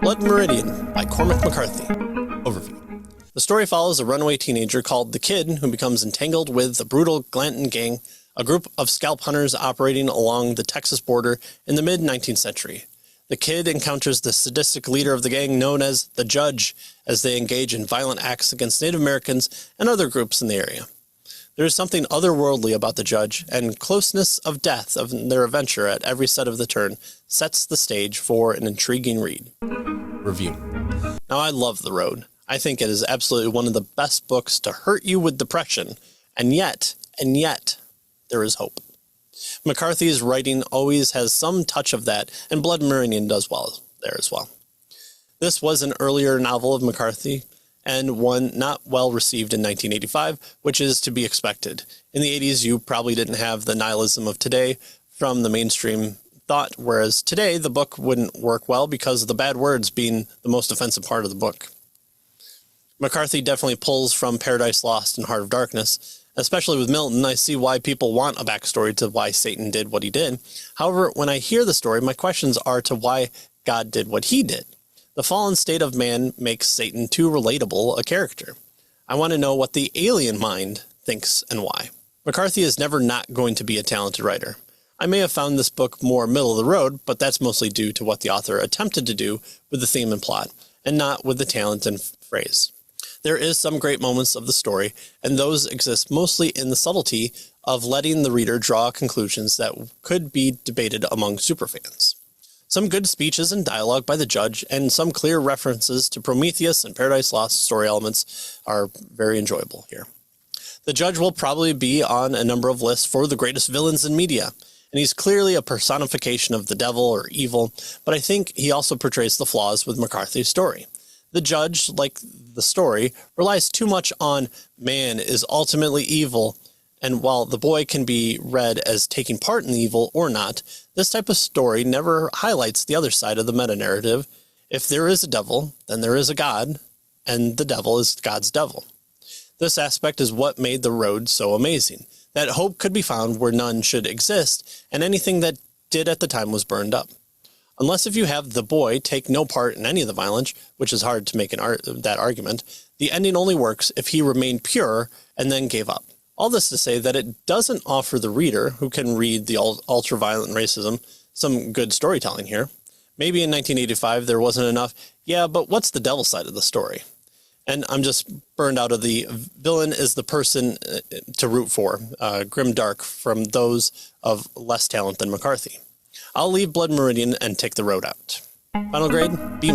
Blood Meridian by Cormac McCarthy. Overview. The story follows a runaway teenager called the Kid who becomes entangled with the brutal Glanton gang, a group of scalp hunters operating along the Texas border in the mid-19th century. The Kid encounters the sadistic leader of the gang known as the Judge as they engage in violent acts against Native Americans and other groups in the area. There is something otherworldly about the Judge, and closeness of death of their adventure at every set of the turn sets the stage for an intriguing read. Review. Now, I love The Road. I think it is absolutely one of the best books to hurt you with depression, and yet, there is hope. McCarthy's writing always has some touch of that, and Blood Meridian does well there as well. This was an earlier novel of McCarthy, and one not well received in 1985, which is to be expected. In the 80s, you probably didn't have the nihilism of today from the mainstream thought, whereas today the book wouldn't work well because of the bad words being the most offensive part of the book. McCarthy definitely pulls from Paradise Lost and Heart of Darkness. Especially with Milton, I see why people want a backstory to why Satan did what he did. However, when I hear the story, my questions are to why God did what he did. The fallen state of man makes Satan too relatable a character. I want to know what the alien mind thinks and why. McCarthy is never not going to be a talented writer. I may have found this book more middle of the road, but that's mostly due to what the author attempted to do with the theme and plot, and not with the talent and phrase. There is some great moments of the story, and those exist mostly in the subtlety of letting the reader draw conclusions that could be debated among superfans. Some good speeches and dialogue by the Judge, and some clear references to Prometheus and Paradise Lost story elements are very enjoyable here. The Judge will probably be on a number of lists for the greatest villains in media, and he's clearly a personification of the devil or evil, but I think he also portrays the flaws with McCarthy's story. The Judge, like the story, relies too much on man is ultimately evil, and while the boy can be read as taking part in the evil or not, this type of story never highlights the other side of the meta-narrative. If there is a devil, then there is a God, and the devil is God's devil. This aspect is what made The Road so amazing, that hope could be found where none should exist, and anything that did at the time was burned up. Unless if you have the boy take no part in any of the violence, which is hard to make that argument, the ending only works if he remained pure and then gave up. All this to say that it doesn't offer the reader, who can read the ultra-violent racism, some good storytelling here. Maybe in 1985 there wasn't enough, yeah, but what's the devil side of the story? And I'm just burned out of the villain is the person to root for, grim dark from those of less talent than McCarthy. I'll leave Blood Meridian and take The Road out. Final grade, B-.